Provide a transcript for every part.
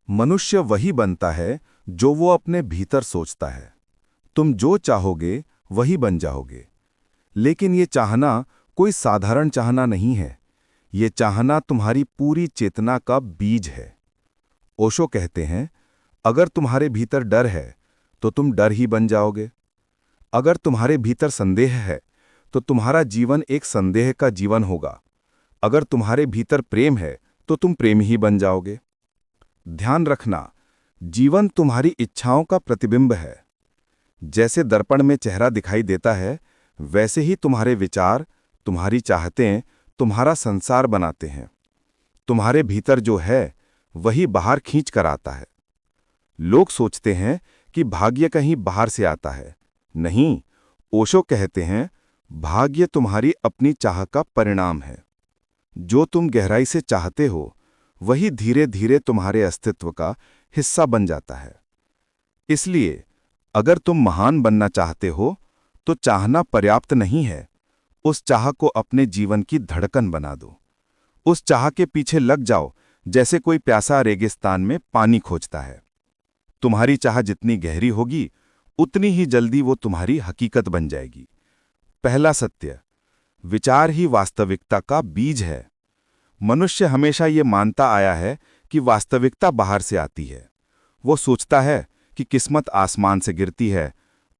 मनुष्य वही बनता है जो वो अपने भीतर सोचता है। तुम जो चाहोगे वही बन जाओगे। लेकिन ये चाहना कोई साधारण चाहना नहीं है। ये चाहना तुम्हारी पूरी चेतना का बीज है। ओशो कहते हैं, अगर तुम्हारे भीतर डर है तो तुम डर ही बन जाओगे। अगर तुम्हारे भीतर संदेह है तो तुम्हारा जीवन एक संदेह का जीवन होगा। अगर तुम्हारे भीतर प्रेम है तो तुम प्रेम ही बन जाओगे। ध्यान रखना, जीवन तुम्हारी इच्छाओं का प्रतिबिंब है। जैसे दर्पण में चेहरा दिखाई देता है, वैसे ही तुम्हारे विचार, तुम्हारी चाहतें तुम्हारा संसार बनाते हैं। तुम्हारे भीतर जो है वही बाहर खींच कर आता है। लोग सोचते हैं कि भाग्य कहीं बाहर से आता है। नहीं, ओशो कहते हैं, भाग्य तुम्हारी अपनी चाह का परिणाम है। जो तुम गहराई से चाहते हो वही धीरे धीरे तुम्हारे अस्तित्व का हिस्सा बन जाता है। इसलिए अगर तुम महान बनना चाहते हो तो चाहना पर्याप्त नहीं है। उस चाह को अपने जीवन की धड़कन बना दो। उस चाह के पीछे लग जाओ, जैसे कोई प्यासा रेगिस्तान में पानी खोजता है। तुम्हारी चाह जितनी गहरी होगी उतनी ही जल्दी वो तुम्हारी हकीकत बन जाएगी। पहला सत्य, विचार ही वास्तविकता का बीज है। मनुष्य हमेशा ये मानता आया है कि वास्तविकता बाहर से आती है। वो सोचता है कि किस्मत आसमान से गिरती है,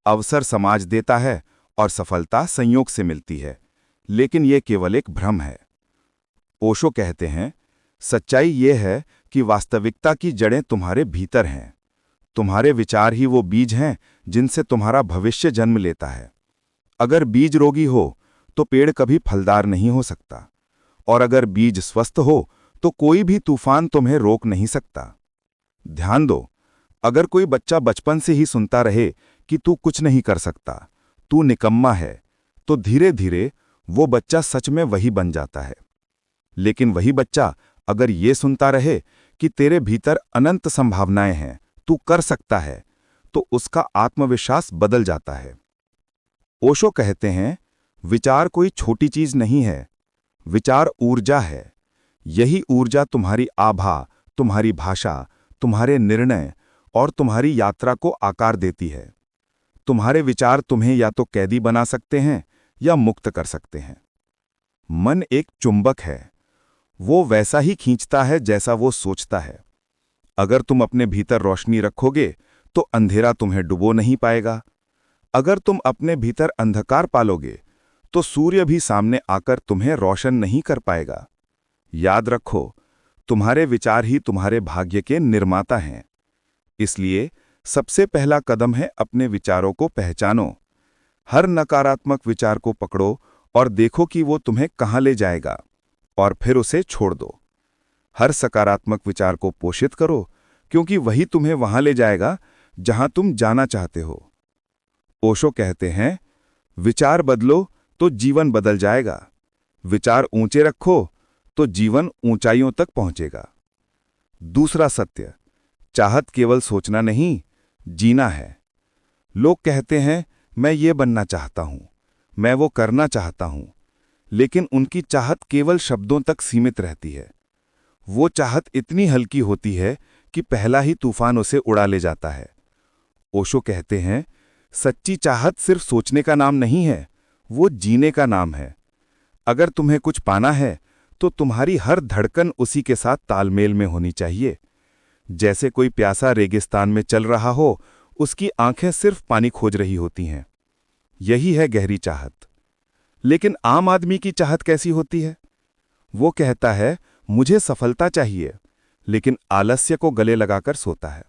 अवसर समाज देता है और सफलता संयोग से मिलती है। लेकिन यह केवल एक भ्रम है। ओशो कहते हैं, सच्चाई ये है कि वास्तविकता की जड़ें तुम्हारे भीतर हैं। तुम्हारे विचार ही वो बीज हैं जिनसे तुम्हारा भविष्य जन्म लेता है। अगर बीज रोगी हो तो पेड़ कभी फलदार नहीं हो सकता, और अगर बीज स्वस्थ हो तो कोई भी तूफान तुम्हें रोक नहीं सकता। ध्यान दो, अगर कोई बच्चा बचपन से ही सुनता रहे कि तू कुछ नहीं कर सकता, तू निकम्मा है, तो धीरे धीरे वो बच्चा सच में वही बन जाता है। लेकिन वही बच्चा अगर ये सुनता रहे कि तेरे भीतर अनंत संभावनाएं हैं, तू कर सकता है, तो उसका आत्मविश्वास बदल जाता है। ओशो कहते हैं, विचार कोई छोटी चीज नहीं है, विचार ऊर्जा है। यही ऊर्जा तुम्हारी आभा, तुम्हारी भाषा, तुम्हारे निर्णय और तुम्हारी यात्रा को आकार देती है। तुम्हारे विचार तुम्हें या तो कैदी बना सकते हैं या मुक्त कर सकते हैं। मन एक चुंबक है, वो वैसा ही खींचता है जैसा वो सोचता है। अगर तुम अपने भीतर रोशनी रखोगे तो अंधेरा तुम्हें डुबो नहीं पाएगा। अगर तुम अपने भीतर अंधकार पालोगे तो सूर्य भी सामने आकर तुम्हें रोशन नहीं कर पाएगा। याद रखो, तुम्हारे विचार ही तुम्हारे भाग्य के निर्माता हैं। इसलिए सबसे पहला कदम है अपने विचारों को पहचानो। हर नकारात्मक विचार को पकड़ो और देखो कि वो तुम्हें कहाँ ले जाएगा, और फिर उसे छोड़ दो। हर सकारात्मक विचार को पोषित करो, क्योंकि वही तुम्हें वहां ले जाएगा जहां तुम जाना चाहते हो। ओशो कहते हैं, विचार बदलो तो जीवन बदल जाएगा। विचार ऊंचे रखो तो जीवन ऊंचाइयों तक पहुंचेगा। दूसरा सत्य, चाहत केवल सोचना नहीं, जीना है। लोग कहते हैं, मैं ये बनना चाहता हूं, मैं वो करना चाहता हूं, लेकिन उनकी चाहत केवल शब्दों तक सीमित रहती है। वो चाहत इतनी हल्की होती है कि पहला ही तूफान उसे उड़ा ले जाता है। ओशो कहते हैं, सच्ची चाहत सिर्फ सोचने का नाम नहीं है, वो जीने का नाम है। अगर तुम्हें कुछ पाना है तो तुम्हारी हर धड़कन उसी के साथ तालमेल में होनी चाहिए। जैसे कोई प्यासा रेगिस्तान में चल रहा हो, उसकी आंखें सिर्फ पानी खोज रही होती हैं। यही है गहरी चाहत। लेकिन आम आदमी की चाहत कैसी होती है? वो कहता है, मुझे सफलता चाहिए, लेकिन आलस्य को गले लगाकर सोता है।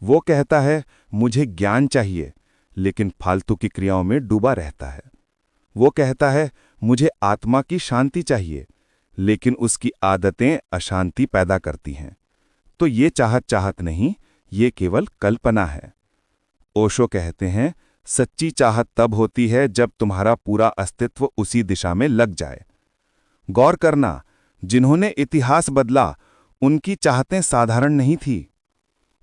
वो कहता है, मुझे ज्ञान चाहिए, लेकिन फालतू की क्रियाओं में डूबा रहता है। वो कहता है, मुझे आत्मा की शांति चाहिए, लेकिन उसकी आदतें अशांति पैदा करती हैं। तो ये चाहत चाहत नहीं, ये केवल कल्पना है। ओशो कहते हैं, सच्ची चाहत तब होती है जब तुम्हारा पूरा अस्तित्व उसी दिशा में लग जाए। गौर करना, जिन्होंने इतिहास बदला, उनकी चाहतें साधारण नहीं थी।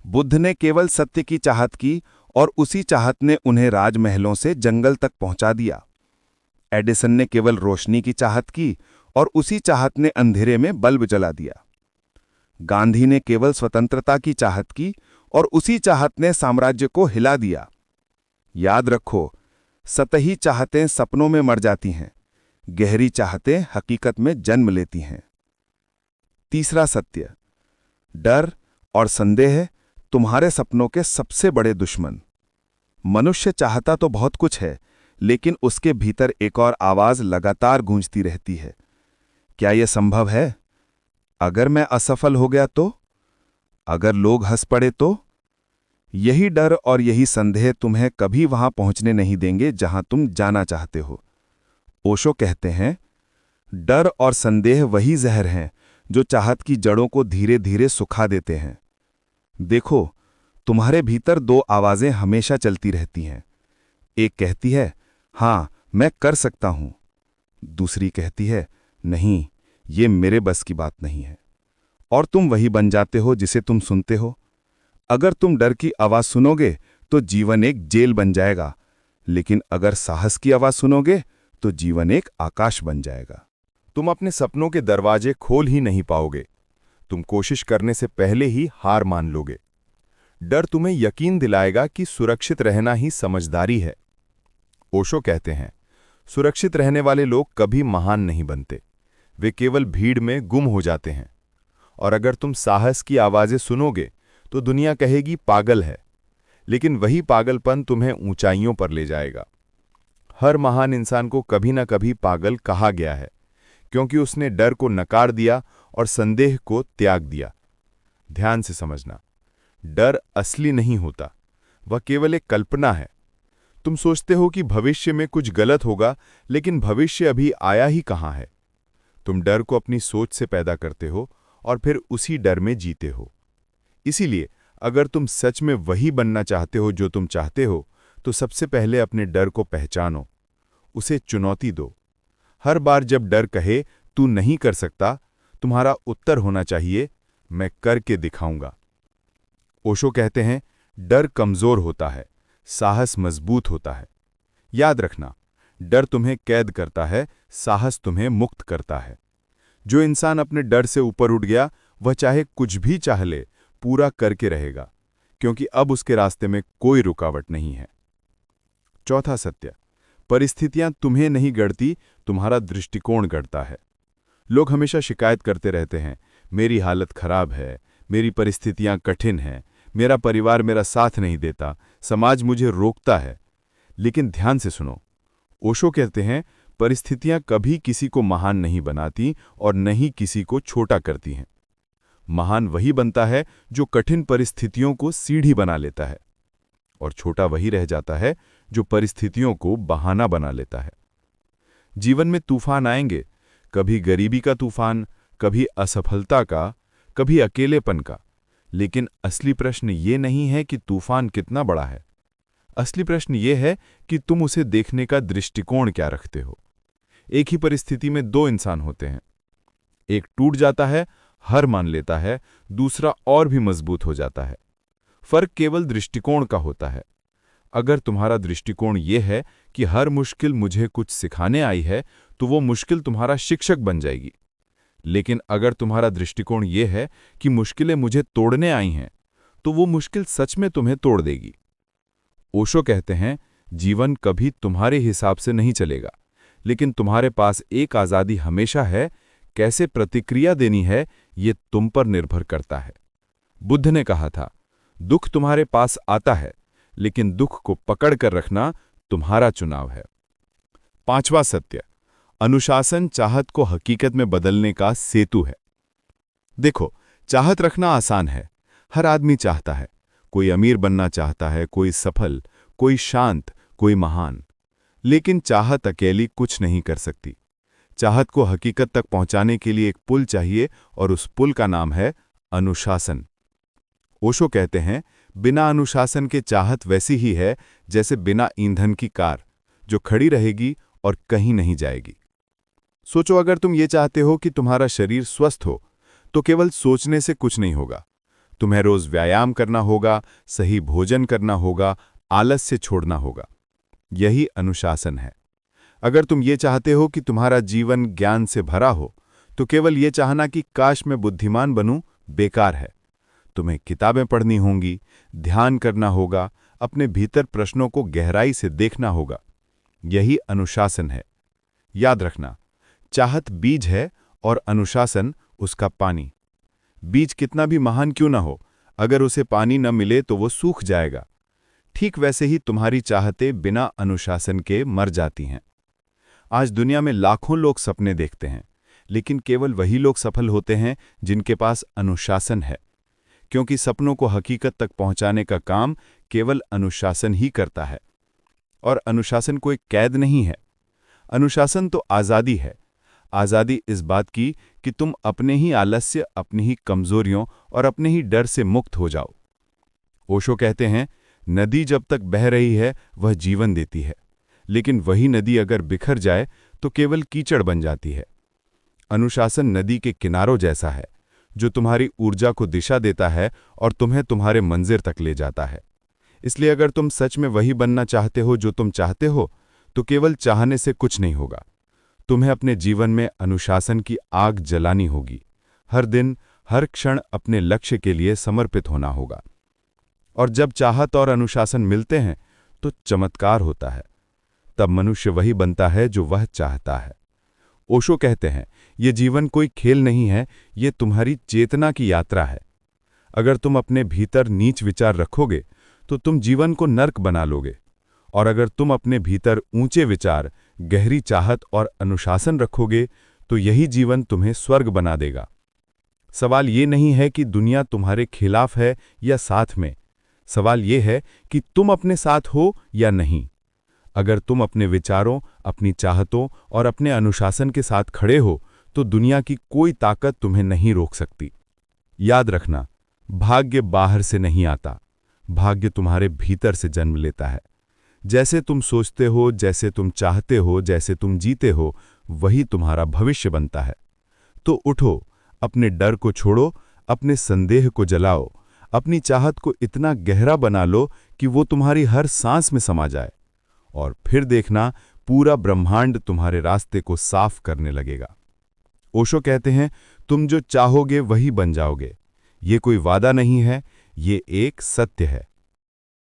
बुद्ध ने केवल सत्य की चाहत की और उसी चाहत ने उन्हें राजमहलों से जंगल तक पहुंचा दिया। एडिसन ने केवल रोशनी की चाहत की और उसी चाहत ने अंधेरे में बल्ब जला दिया। गांधी ने केवल स्वतंत्रता की चाहत की और उसी चाहत ने साम्राज्य को हिला दिया। याद रखो, सतही चाहतें सपनों में मर जाती हैं, गहरी चाहतें हकीकत में जन्म लेती हैं। तीसरा सत्य, डर और संदेह तुम्हारे सपनों के सबसे बड़े दुश्मन। मनुष्य चाहता तो बहुत कुछ है, लेकिन उसके भीतर एक और आवाज लगातार गूंजती रहती है। क्या यह संभव है? अगर मैं असफल हो गया तो? अगर लोग हंस पड़े तो? यही डर और यही संदेह तुम्हें कभी वहां पहुंचने नहीं देंगे जहां तुम जाना चाहते हो। ओशो कहते हैं, डर और संदेह वही जहर हैं जो चाहत की जड़ों को धीरे धीरे सुखा देते हैं। देखो, तुम्हारे भीतर दो आवाजें हमेशा चलती रहती हैं। एक कहती है, हां मैं कर सकता हूं। दूसरी कहती है, नहीं, ये मेरे बस की बात नहीं है। और तुम वही बन जाते हो जिसे तुम सुनते हो। अगर तुम डर की आवाज सुनोगे तो जीवन एक जेल बन जाएगा, लेकिन अगर साहस की आवाज सुनोगे तो जीवन एक आकाश बन जाएगा। तुम अपने सपनों के दरवाजे खोल ही नहीं पाओगे। तुम कोशिश करने से पहले ही हार मान लोगे। डर तुम्हें यकीन दिलाएगा कि सुरक्षित रहना ही समझदारी है। ओशो कहते हैं, सुरक्षित रहने वाले लोग कभी महान नहीं बनते, वे केवल भीड़ में गुम हो जाते हैं। और अगर तुम साहस की आवाजें सुनोगे तो दुनिया कहेगी पागल है, लेकिन वही पागलपन तुम्हें ऊंचाइयों पर ले जाएगा। हर महान इंसान को कभी ना कभी पागल कहा गया है, क्योंकि उसने डर को नकार दिया और संदेह को त्याग दिया। ध्यान से समझना, डर असली नहीं होता, वह केवल एक कल्पना है। तुम सोचते हो कि भविष्य में कुछ गलत होगा, लेकिन भविष्य अभी आया ही कहां है। तुम डर को अपनी सोच से पैदा करते हो और फिर उसी डर में जीते हो। इसीलिए अगर तुम सच में वही बनना चाहते हो जो तुम चाहते हो, तो सबसे पहले अपने डर को पहचानो, उसे चुनौती दो। हर बार जब डर कहे तू नहीं कर सकता, तुम्हारा उत्तर होना चाहिए, मैं करके दिखाऊंगा। ओशो कहते हैं, डर कमजोर होता है, साहस मजबूत होता है। याद रखना, डर तुम्हें कैद करता है, साहस तुम्हें मुक्त करता है। जो इंसान अपने डर से ऊपर उठ गया, वह चाहे कुछ भी चाह ले, पूरा करके रहेगा, क्योंकि अब उसके रास्ते में कोई रुकावट नहीं है। चौथा सत्य, परिस्थितियां तुम्हें नहीं गढ़ती, तुम्हारा दृष्टिकोण गढ़ता है। लोग हमेशा शिकायत करते रहते हैं, मेरी हालत खराब है, मेरी परिस्थितियां कठिन हैं, मेरा परिवार मेरा साथ नहीं देता, समाज मुझे रोकता है। लेकिन ध्यान से सुनो, ओशो कहते हैं, परिस्थितियां कभी किसी को महान नहीं बनाती और न ही किसी को छोटा करती हैं। महान वही बनता है जो कठिन परिस्थितियों को सीढ़ी बना लेता है, और छोटा वही रह जाता है जो परिस्थितियों को बहाना बना लेता है। जीवन में तूफान आएंगे, कभी गरीबी का तूफान, कभी असफलता का, कभी अकेलेपन का। लेकिन असली प्रश्न ये नहीं है कि तूफान कितना बड़ा है। असली प्रश्न ये है कि तुम उसे देखने का दृष्टिकोण क्या रखते हो। एक ही परिस्थिति में दो इंसान होते हैं, एक टूट जाता है, हार मान लेता है, दूसरा और भी मजबूत हो जाता है। फर्क केवल दृष्टिकोण का होता है। अगर तुम्हारा दृष्टिकोण यह है कि हर मुश्किल मुझे कुछ सिखाने आई है, तो वो मुश्किल तुम्हारा शिक्षक बन जाएगी। लेकिन अगर तुम्हारा दृष्टिकोण यह है कि मुश्किलें मुझे तोड़ने आई हैं, तो वो मुश्किल सच में तुम्हें तोड़ देगी। ओशो कहते हैं, जीवन कभी तुम्हारे हिसाब से नहीं चलेगा, लेकिन तुम्हारे पास एक आज़ादी हमेशा है। कैसे प्रतिक्रिया देनी है, ये तुम पर निर्भर करता है। बुद्ध ने कहा था, दुख तुम्हारे पास आता है, लेकिन दुख को पकड़ कर रखना तुम्हारा चुनाव है। पांचवा सत्य, अनुशासन चाहत को हकीकत में बदलने का सेतु है। देखो, चाहत रखना आसान है, हर आदमी चाहता है। कोई अमीर बनना चाहता है, कोई सफल, कोई शांत, कोई महान। लेकिन चाहत अकेली कुछ नहीं कर सकती। चाहत को हकीकत तक पहुंचाने के लिए एक पुल चाहिए, और उस पुल का नाम है अनुशासन। ओशो कहते हैं, बिना अनुशासन के चाहत वैसी ही है जैसे बिना ईंधन की कार, जो खड़ी रहेगी और कहीं नहीं जाएगी। सोचो, अगर तुम ये चाहते हो कि तुम्हारा शरीर स्वस्थ हो, तो केवल सोचने से कुछ नहीं होगा। तुम्हें रोज व्यायाम करना होगा, सही भोजन करना होगा, आलस्य छोड़ना होगा। यही अनुशासन है। अगर तुम ये चाहते हो कि तुम्हारा जीवन ज्ञान से भरा हो, तो केवल ये चाहना कि काश मैं बुद्धिमान बनूं बेकार है। तुम्हें किताबें पढ़नी होंगी, ध्यान करना होगा, अपने भीतर प्रश्नों को गहराई से देखना होगा। यही अनुशासन है। याद रखना, चाहत बीज है और अनुशासन उसका पानी। बीज कितना भी महान क्यों ना हो, अगर उसे पानी न मिले तो वो सूख जाएगा। ठीक वैसे ही तुम्हारी चाहतें बिना अनुशासन के मर जाती हैं। आज दुनिया में लाखों लोग सपने देखते हैं, लेकिन केवल वही लोग सफल होते हैं जिनके पास अनुशासन है, क्योंकि सपनों को हकीकत तक पहुंचाने का काम केवल अनुशासन ही करता है। और अनुशासन कोई कैद नहीं है। अनुशासन तो आज़ादी है। आज़ादी इस बात की कि तुम अपने ही आलस्य, अपनी ही कमजोरियों और अपने ही डर से मुक्त हो जाओ। ओशो कहते हैं, नदी जब तक बह रही है वह जीवन देती है, लेकिन वही नदी अगर बिखर जाए तो केवल कीचड़ बन जाती है। अनुशासन नदी के किनारों जैसा है, जो तुम्हारी ऊर्जा को दिशा देता है और तुम्हें तुम्हारे मंजिल तक ले जाता है। इसलिए अगर तुम सच में वही बनना चाहते हो जो तुम चाहते हो, तो केवल चाहने से कुछ नहीं होगा। तुम्हें अपने जीवन में अनुशासन की आग जलानी होगी। हर दिन, हर क्षण अपने लक्ष्य के लिए समर्पित होना होगा। और जब चाहत और अनुशासन मिलते हैं तो चमत्कार होता है। तब मनुष्य वही बनता है जो वह चाहता है। ओशो कहते हैं, ये जीवन कोई खेल नहीं है, ये तुम्हारी चेतना की यात्रा है। अगर तुम अपने भीतर नीच विचार रखोगे तो तुम जीवन को नर्क बना लोगे, और अगर तुम अपने भीतर ऊंचे विचार, गहरी चाहत और अनुशासन रखोगे तो यही जीवन तुम्हें स्वर्ग बना देगा। सवाल ये नहीं है कि दुनिया तुम्हारे खिलाफ है या साथ में। सवाल ये है कि तुम अपने साथ हो या नहीं। अगर तुम अपने विचारों, अपनी चाहतों और अपने अनुशासन के साथ खड़े हो तो दुनिया की कोई ताकत तुम्हें नहीं रोक सकती। याद रखना, भाग्य बाहर से नहीं आता, भाग्य तुम्हारे भीतर से जन्म लेता है। जैसे तुम सोचते हो, जैसे तुम चाहते हो, जैसे तुम जीते हो, वही तुम्हारा भविष्य बनता है। तो उठो, अपने डर को छोड़ो, अपने संदेह को जलाओ, अपनी चाहत को इतना गहरा बना लो कि वो तुम्हारी हर सांस में समा जाए, और फिर देखना पूरा ब्रह्मांड तुम्हारे रास्ते को साफ करने लगेगा। ओशो कहते हैं, तुम जो चाहोगे वही बन जाओगे। ये कोई वादा नहीं है, ये एक सत्य है।